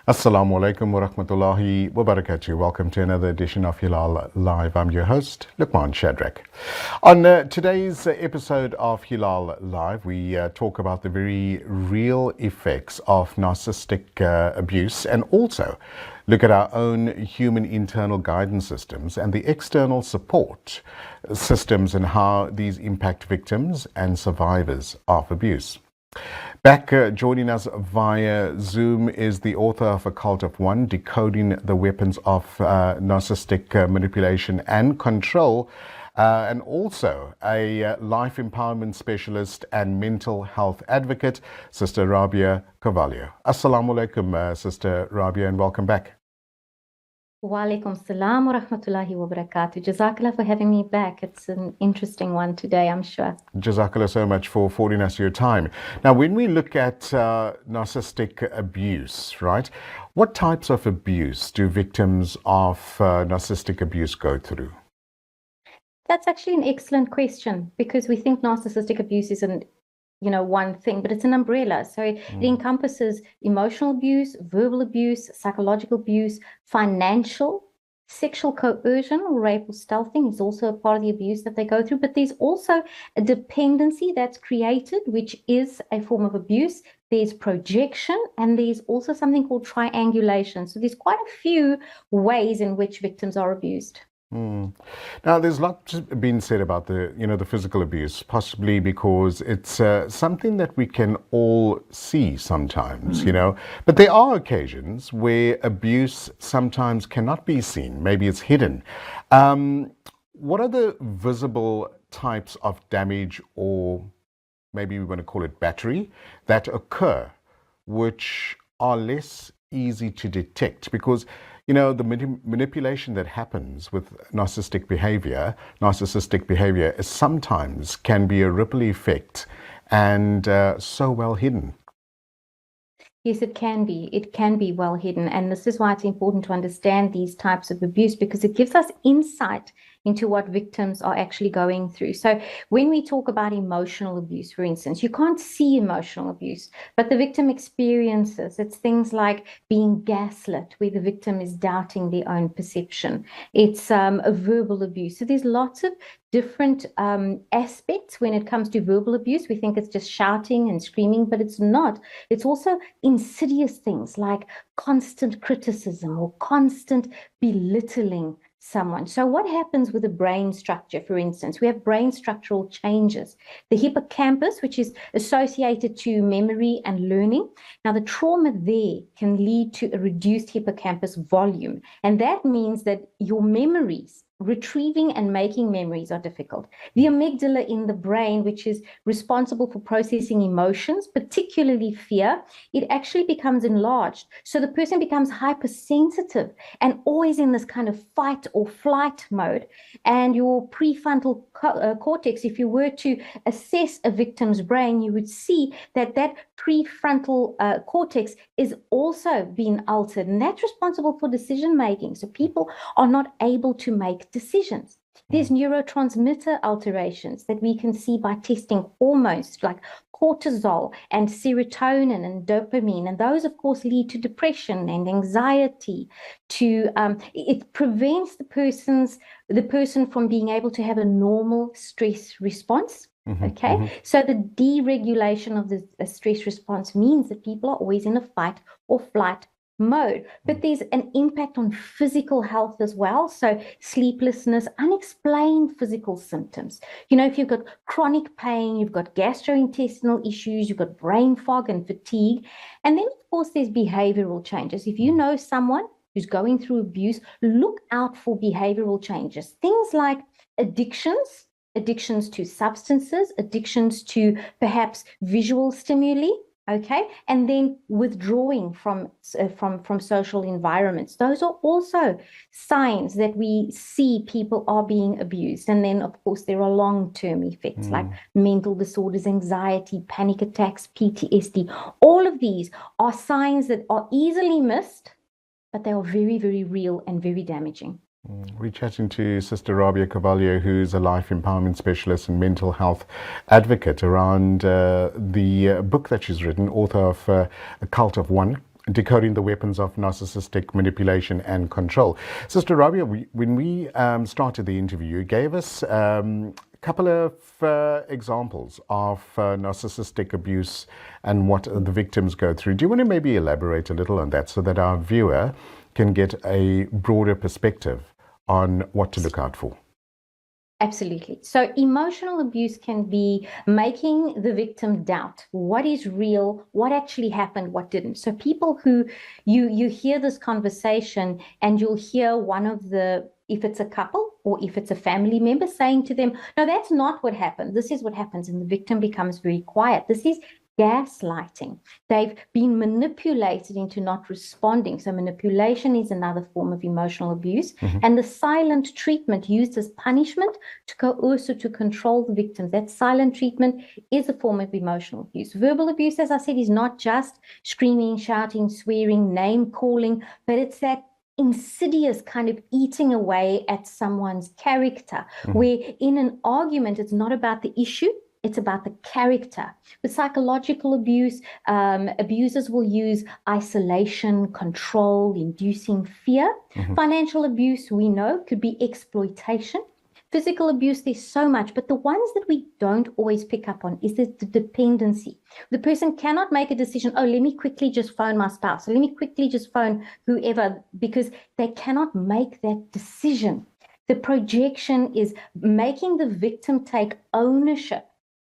Assalamu alaikum wa rahmatullahi wa barakatuh. Welcome to another edition of Hilaal Live. I'm your host, Luqman Shadrack. On today's episode of Hilaal Live, we talk about the very real effects of narcissistic abuse and also look at our own human internal guidance systems and the external support systems and how these impact victims and survivors of abuse. Back joining us via Zoom is the author of A Cult of One, Decoding the Weapons of Narcissistic Manipulation and Control, and also a life empowerment specialist and mental health advocate, Sister Rabia Cavalho. Assalamu alaikum, Sister Rabia, and welcome back. Wa alaikum salam wa rahmatullahi wa barakatuh. Jazakallah for having me back. It's an interesting one today, I'm sure. Jazakallah so much for affording us your time. Now, when we look at narcissistic abuse, right, what types of abuse do victims of narcissistic abuse go through? That's actually an excellent question because we think narcissistic abuse is one thing, but it's an umbrella. So it encompasses emotional abuse, verbal abuse, psychological abuse, financial, sexual coercion, or rape or stealthing is also a part of the abuse that they go through. But there's also a dependency that's created, which is a form of abuse. There's projection, and there's also something called triangulation. So there's quite a few ways in which victims are abused. Now, there's lots been said about the physical abuse, possibly because it's something that we can all see sometimes, but there are occasions where abuse sometimes cannot be seen. Maybe it's hidden. What are the visible types of damage, or maybe we want to call it battery, that occur, which are less easy to detect? Because the manipulation that happens with narcissistic behavior is sometimes can be a ripple effect and so well hidden. Yes, it can be. It can be well hidden. And this is why it's important to understand these types of abuse, because it gives us insight into what victims are actually going through. So when we talk about emotional abuse, for instance, you can't see emotional abuse, but the victim experiences. It's things like being gaslit, where the victim is doubting their own perception. It's a verbal abuse. So there's lots of different aspects when it comes to verbal abuse. We think it's just shouting and screaming, but it's not. It's also insidious things like constant criticism or constant belittling someone. So what happens with the brain structure, for instance? We have brain structural changes. The hippocampus, which is associated to memory and learning. Now, the trauma there can lead to a reduced hippocampus volume. And that means that your memories, retrieving and making memories, are difficult. The amygdala in the brain, which is responsible for processing emotions, particularly fear, it actually becomes enlarged. So the person becomes hypersensitive and always in this kind of fight or flight mode. And your prefrontal cortex, if you were to assess a victim's brain, you would see that that prefrontal cortex is also being altered, and that's responsible for decision making. So people are not able to make decisions. There's neurotransmitter alterations that we can see by testing hormones like cortisol and serotonin and dopamine, and those of course lead to depression and anxiety. It prevents the person from being able to have a normal stress response. So the deregulation of the stress response means that people are always in a fight or flight mode. But there's an impact on physical health as well. So sleeplessness, unexplained physical symptoms. If you've got chronic pain, you've got gastrointestinal issues, you've got brain fog and fatigue. And then, of course, there's behavioral changes. If you know someone who's going through abuse, look out for behavioral changes. Things like addictions to substances, addictions to perhaps visual stimuli, and then withdrawing from social environments. Those are also signs that we see people are being abused. And then, of course, there are long-term effects like mental disorders, anxiety, panic attacks, PTSD. All of these are signs that are easily missed, but they are very, very real and very damaging. We're chatting to Sister Rabia Cavalho, who's a life empowerment specialist and mental health advocate, around the book that she's written, author of A Cult of One, Decoding the Weapons of Narcissistic Manipulation and Control. Sister Rabia, when we started the interview, you gave us a couple of examples of narcissistic abuse and what the victims go through. Do you want to maybe elaborate a little on that so that our viewer can get a broader perspective on what to look out for? Absolutely. So emotional abuse can be making the victim doubt what is real, what actually happened, what didn't. So people who you hear this conversation and you'll hear one of the, if it's a couple or if it's a family member, saying to them, no, that's not what happened. This is what happens. And the victim becomes very quiet. This is gaslighting. They've been manipulated into not responding. So manipulation is another form of emotional abuse. And the silent treatment used as punishment to coerce or to control the victim. That silent treatment is a form of emotional abuse. Verbal abuse, as I said, is not just screaming, shouting, swearing, name calling, but it's that insidious kind of eating away at someone's character, where in an argument, it's not about the issue, it's about the character. With psychological abuse, abusers will use isolation, control, inducing fear. Financial abuse, we know, could be exploitation. Physical abuse, there's so much, but the ones that we don't always pick up on is the dependency. The person cannot make a decision, oh, let me quickly just phone my spouse, let me quickly just phone whoever, because they cannot make that decision. The projection is making the victim take ownership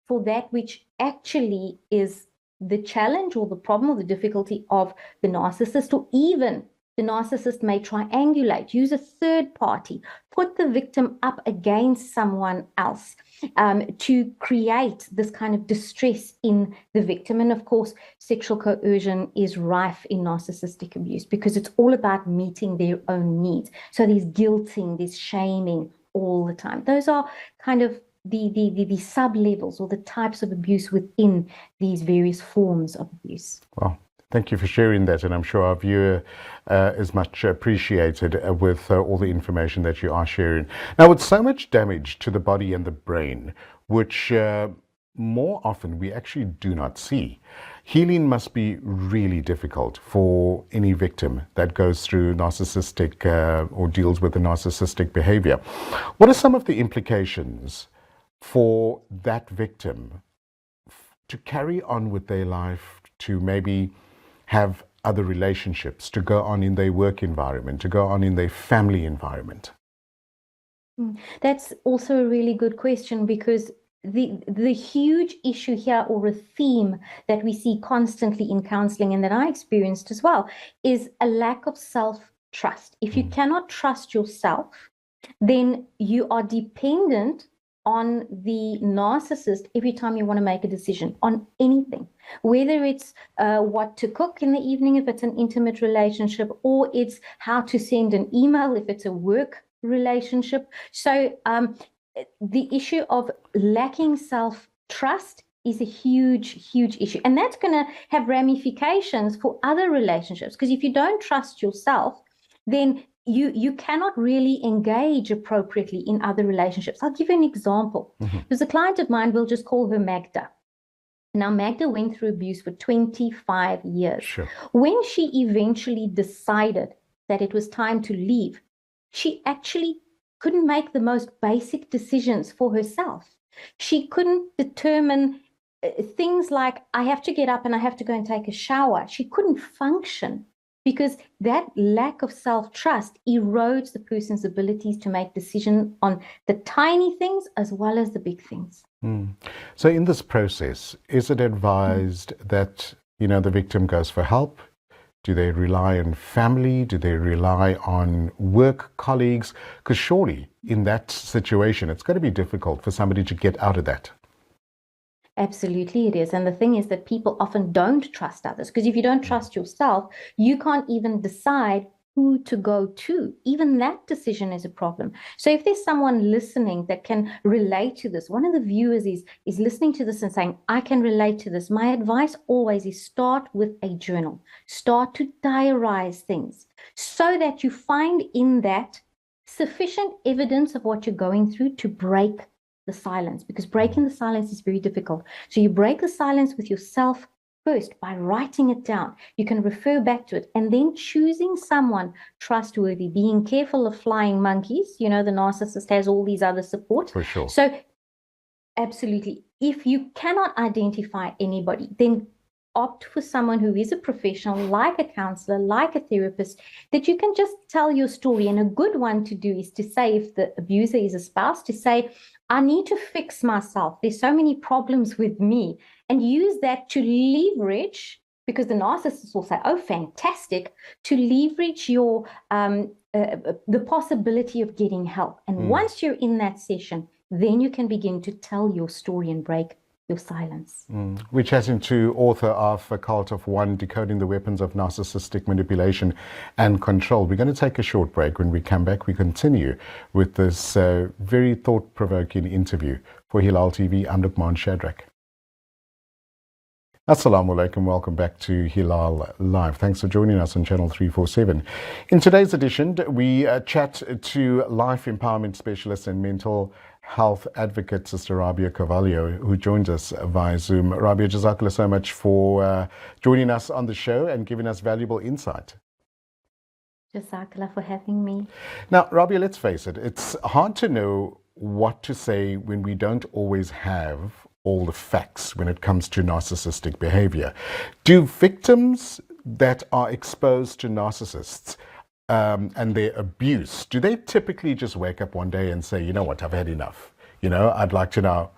for that which actually is the challenge or the problem or the difficulty of the narcissist, or even the narcissist may triangulate, use a third party, put the victim up against someone else to create this kind of distress in the victim. And of course, sexual coercion is rife in narcissistic abuse because it's all about meeting their own needs. So there's guilting, there's shaming all the time. Those are kind of the sub-levels or the types of abuse within these various forms of abuse. Well, thank you for sharing that, and I'm sure our viewer is much appreciated with all the information that you are sharing. Now, with so much damage to the body and the brain, which more often we actually do not see, healing must be really difficult for any victim that goes through narcissistic or deals with the narcissistic behavior. What are some of the implications for that victim to carry on with their life, to maybe have other relationships, to go on in their work environment, to go on in their family environment? That's also a really good question, because the huge issue here, or a theme that we see constantly in counseling and that I experienced as well, is a lack of self-trust. If you cannot trust yourself, then you are dependent on the narcissist every time you want to make a decision on anything, whether it's what to cook in the evening if it's an intimate relationship, or it's how to send an email if it's a work relationship. So the issue of lacking self-trust is a huge, huge issue. And that's going to have ramifications for other relationships, because if you don't trust yourself, then you cannot really engage appropriately in other relationships. I'll give you an example. There's a client of mine, we'll just call her Magda. Now, Magda went through abuse for 25 years. Sure. When she eventually decided that it was time to leave, she actually couldn't make the most basic decisions for herself. She couldn't determine things like, I have to get up and I have to go and take a shower. She couldn't function, because that lack of self-trust erodes the person's abilities to make decisions on the tiny things as well as the big things. So in this process, is it advised that, the victim goes for help? Do they rely on family? Do they rely on work colleagues? Because surely in that situation, it's going to be difficult for somebody to get out of that. Absolutely, it is. And the thing is that people often don't trust others, because if you don't trust yourself, you can't even decide who to go to. Even that decision is a problem. So if there's someone listening that can relate to this, one of the viewers is listening to this and saying, I can relate to this. My advice always is start with a journal. Start to diarize things so that you find in that sufficient evidence of what you're going through to break the silence, because breaking the silence is very difficult. So you break the silence with yourself, first by writing it down. You can refer back to it and then choosing someone trustworthy, being careful of flying monkeys. You know, the narcissist has all these other support. For sure. So absolutely. If you cannot identify anybody, then opt for someone who is a professional, like a counselor, like a therapist, that you can just tell your story. And a good one to do is to say, if the abuser is a spouse, to say, I need to fix myself. There's so many problems with me. And use that to leverage, because the narcissist will say, oh, fantastic, to leverage your the possibility of getting help. And once you're in that session, then you can begin to tell your story and break your silence. We're chatting to author of A Cult of One, Decoding the Weapons of Narcissistic Manipulation and Control. We're going to take a short break. When we come back, we continue with this very thought-provoking interview. For Hilaal TV, I'm Luqman Shadrack. Assalamu alaikum, welcome back to Hilaal Live. Thanks for joining us on Channel 347. In today's edition, we chat to life empowerment specialist and mental health advocate, Sister Rabia Cavalho, who joins us via Zoom. Rabia, jazakallah so much for joining us on the show and giving us valuable insight. Jazakallah for having me. Now, Rabia, let's face it, it's hard to know what to say when we don't always have all the facts when it comes to narcissistic behavior. Do victims that are exposed to narcissists and their abuse, do they typically just wake up one day and say, you know what, I've had enough. You know, I'd like to now,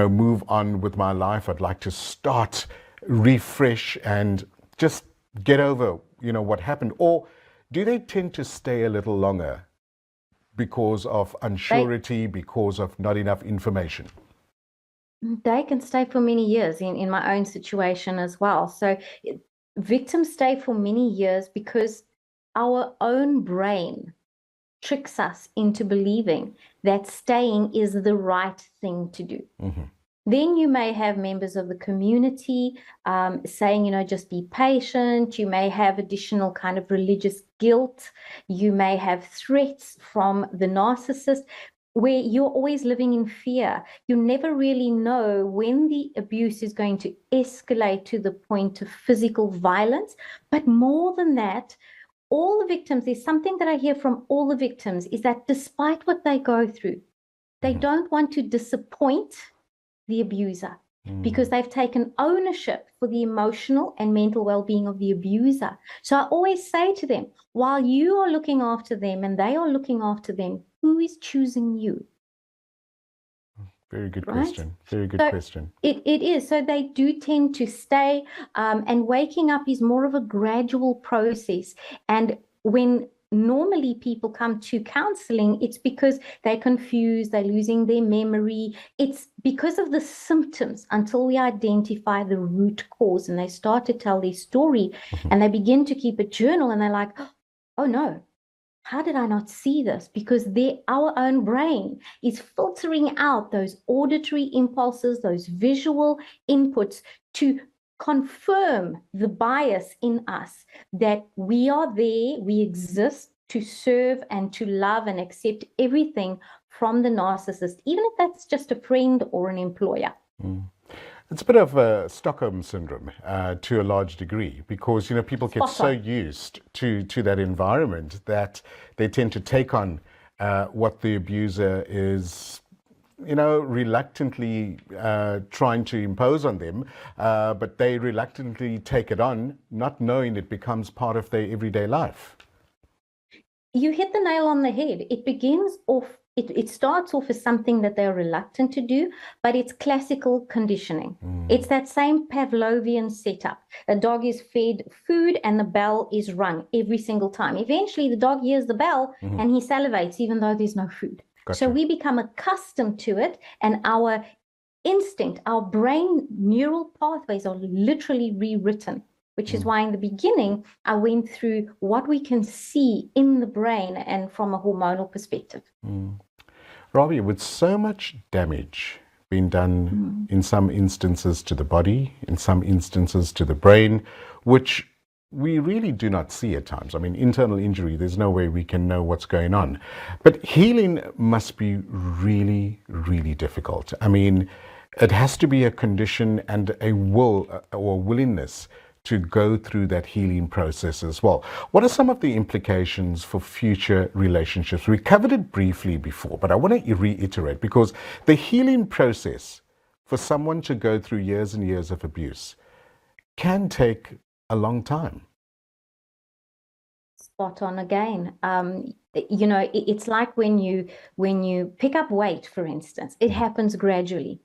move on with my life. I'd like to start, refresh, and just get over, what happened? Or do they tend to stay a little longer because of unsurety, because of not enough information? They can stay for many years in my own situation as well. So victims stay for many years because our own brain tricks us into believing that staying is the right thing to do. Mm-hmm. Then you may have members of the community saying, just be patient. You may have additional kind of religious guilt. You may have threats from the narcissist, where you're always living in fear. You never really know when the abuse is going to escalate to the point of physical violence. But more than that, all the victims, there's something that I hear from all the victims, is that despite what they go through, they don't want to disappoint the abuser because they've taken ownership for the emotional and mental well-being of the abuser. So I always say to them, while you are looking after them and they are looking after them, who is choosing you? Very good question. Very good question. It is. So they do tend to stay, and waking up is more of a gradual process. And when normally people come to counseling, it's because they're confused, they're losing their memory. It's because of the symptoms until we identify the root cause and they start to tell their story and they begin to keep a journal and they're like, oh no, how did I not see this? Because our own brain is filtering out those auditory impulses, those visual inputs to confirm the bias in us that we are there, we exist to serve and to love and accept everything from the narcissist, even if that's just a friend or an employer. It's a bit of a Stockholm syndrome to a large degree because, people get so used to that environment that they tend to take on what the abuser is reluctantly trying to impose on them, but they reluctantly take it on, not knowing it becomes part of their everyday life. You hit the nail on the head. It begins off, it starts off as something that they're reluctant to do, but it's classical conditioning. It's that same Pavlovian setup. A dog is fed food and the bell is rung every single time. Eventually, the dog hears the bell and he salivates even though there's no food. Gotcha. So we become accustomed to it, and our instinct, our brain neural pathways are literally rewritten, which is why in the beginning, I went through what we can see in the brain and from a hormonal perspective. Rabia, with so much damage being done in some instances to the body, in some instances to the brain, which we really do not see at times. I mean, internal injury, there's no way we can know what's going on. But healing must be really, really difficult. I mean, it has to be a condition and a will or willingness to go through that healing process as well. What are some of the implications for future relationships? We covered it briefly before, but I want to reiterate, because the healing process for someone to go through years and years of abuse can take a long time. Spot on again. You know, it's like when you pick up weight, for instance, it happens gradually.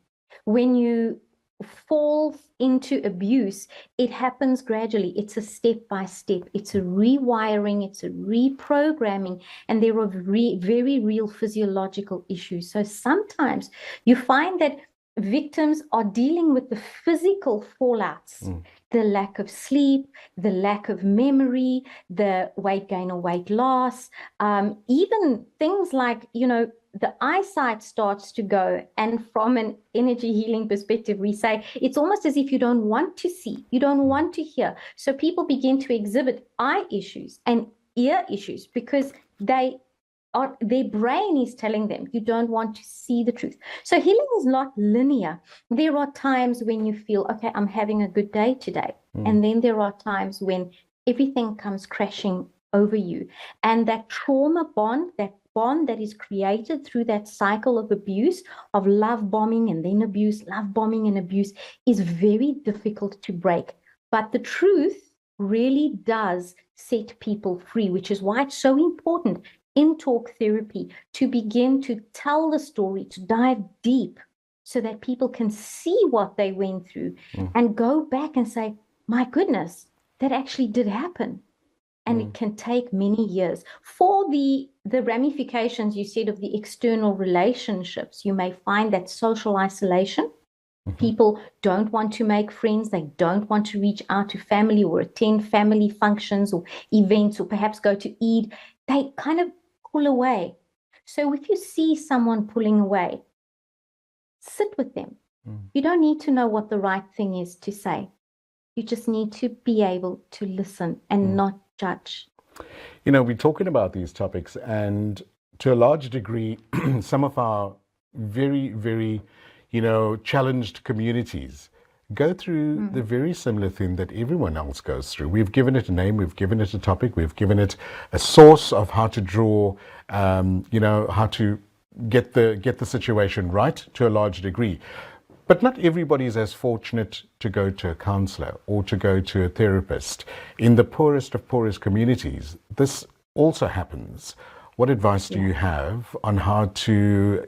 When you fall into abuse, it happens gradually. It's a step by step. It's a rewiring, it's a reprogramming, and there are very real physiological issues. So sometimes you find that victims are dealing with the physical fallouts, the lack of sleep, the lack of memory, the weight gain or weight loss, even things like, you know, the eyesight starts to go. And from an energy healing perspective, we say it's almost as if you don't want to see, you don't want to hear. So people begin to exhibit eye issues and ear issues because their brain is telling them you don't want to see the truth. So healing is not linear. There are times when you feel, okay, I'm having a good day today. And then there are times when everything comes crashing over you. And that trauma bond, that bond that is created through that cycle of abuse, of love bombing and then abuse, love bombing and abuse, is very difficult to break. But the truth really does set people free, which is why it's so important in talk therapy to begin to tell the story, to dive deep so that people can see what they went through and go back and say, my goodness, that actually did happen. And it can take many years. For the ramifications you said of the external relationships, you may find that social isolation. People don't want to make friends. They don't want to reach out to family or attend family functions or events or perhaps go to eat. They kind of pull away. So if you see someone pulling away, sit with them. You don't need to know what the right thing is to say. You just need to be able to listen and not judge. You know, we're talking about these topics, and to a large degree, some of our very, you know, challenged communities go through the very similar thing that everyone else goes through. We've given it a name, we've given it a topic, we've given it a source of how to draw, you know, how to get the situation right to a large degree. But not everybody is as fortunate to go to a counselor or to go to a therapist. In the poorest of poorest communities, this also happens. What advice do you have on how to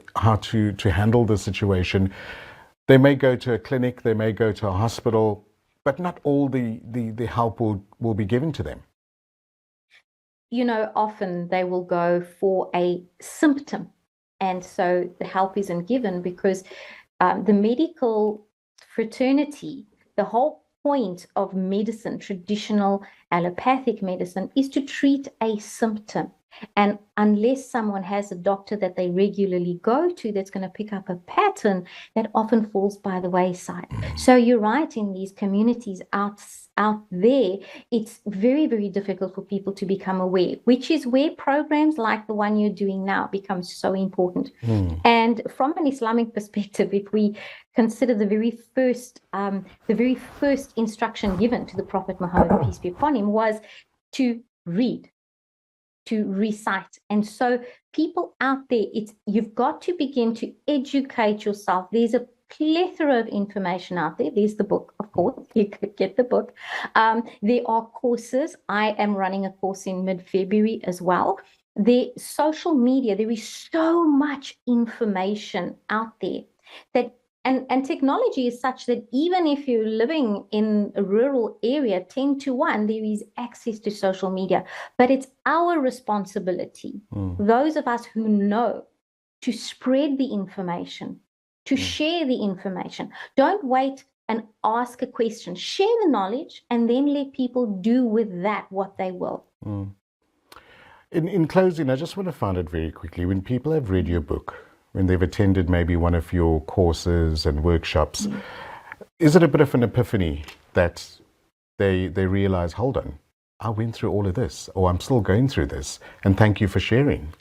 handle the situation? They may go to a clinic, they may go to a hospital, but not all the help will be given to them. You know, often they will go for a symptom, and so the help isn't given because the medical fraternity, the whole point of medicine, traditional allopathic medicine, is to treat a symptom. And unless someone has a doctor that they regularly go to that's going to pick up a pattern, that often falls by the wayside. So you're right, in these communities out there, it's very difficult for people to become aware, which is where programs like the one you're doing now become so important. And from an Islamic perspective, if we consider the very first instruction given to the Prophet Muhammad, peace be upon him, was to read, to recite. And so people out there, you've got to begin to educate yourself. There's a plethora of information out there. There's the book, of course. You could get the book. There are courses. I am running a course in mid-February as well. The social media, there is so much information out there that and technology is such that even if you're living in a rural area, 10 to 1, there is access to social media. But it's our responsibility, those of us who know, to spread the information, to share the information. Don't wait and ask a question. Share the knowledge and then let people do with that what they will. In closing, I just want to find out very quickly, when people have read your book, when they've attended maybe one of your courses and workshops, is it a bit of an epiphany that they realize, hold on, I went through all of this, or I'm still going through this, and thank you for sharing?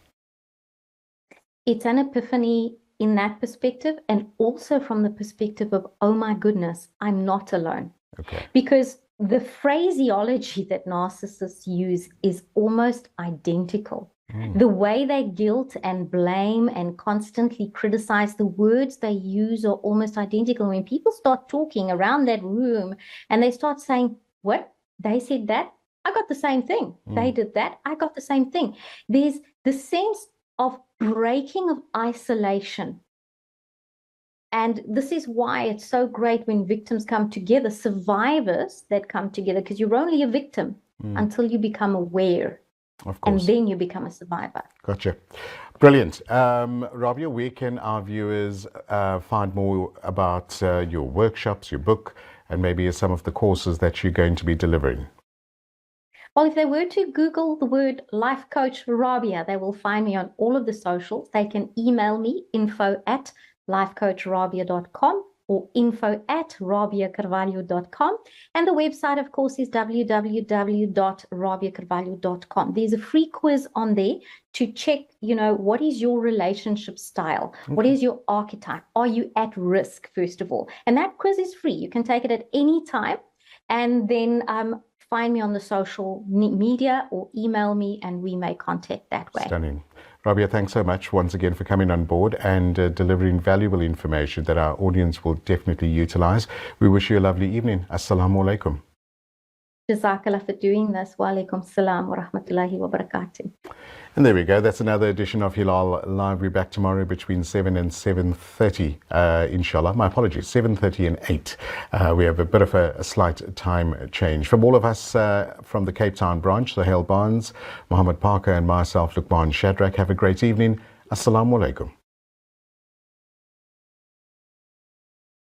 It's an epiphany in that perspective, and also from the perspective of, oh my goodness, I'm not alone. Okay. Because the phraseology that narcissists use is almost identical. The way they guilt and blame and constantly criticize, the words they use are almost identical. When people start talking around that room and they start saying, what? They said that? I got the same thing. They did that. I got the same thing. There's the sense of breaking of isolation. And this is why it's so great when victims come together, survivors that come together, because you're only a victim until you become aware. Of course. And then you become a survivor. Gotcha. Brilliant. Rabia, where can our viewers find more about your workshops, your book, and maybe some of the courses that you're going to be delivering? Well, if they were to Google the word Life Coach Rabia, they will find me on all of the socials. They can email me, info@lifecoachrabia.com or info@rabiacavalho.com. And the website, of course, is www.rabiacavalho.com. There's a free quiz on there to check, what is your relationship style? What is your archetype? Are you at risk, first of all? And that quiz is free. You can take it at any time. And then find me on the social media or email me, and we may contact that way. Stunning. Rabia, thanks so much once again for coming on board and delivering valuable information that our audience will definitely utilize. We wish you a lovely evening. Assalamu alaikum. Jazakallah for doing this. Wa alaikum salam wa rahmatullahi wa barakatuh. And there we go. That's another edition of Hilaal Live. We're back tomorrow between 7 and 7:30, inshallah. My apologies, 7:30 and 8. We have a bit of a slight time change. From all of us from the Cape Town branch, Hilaal Barnes, Mohammed Parker and myself, Luqman Shadrack, have a great evening. Assalamu alaikum.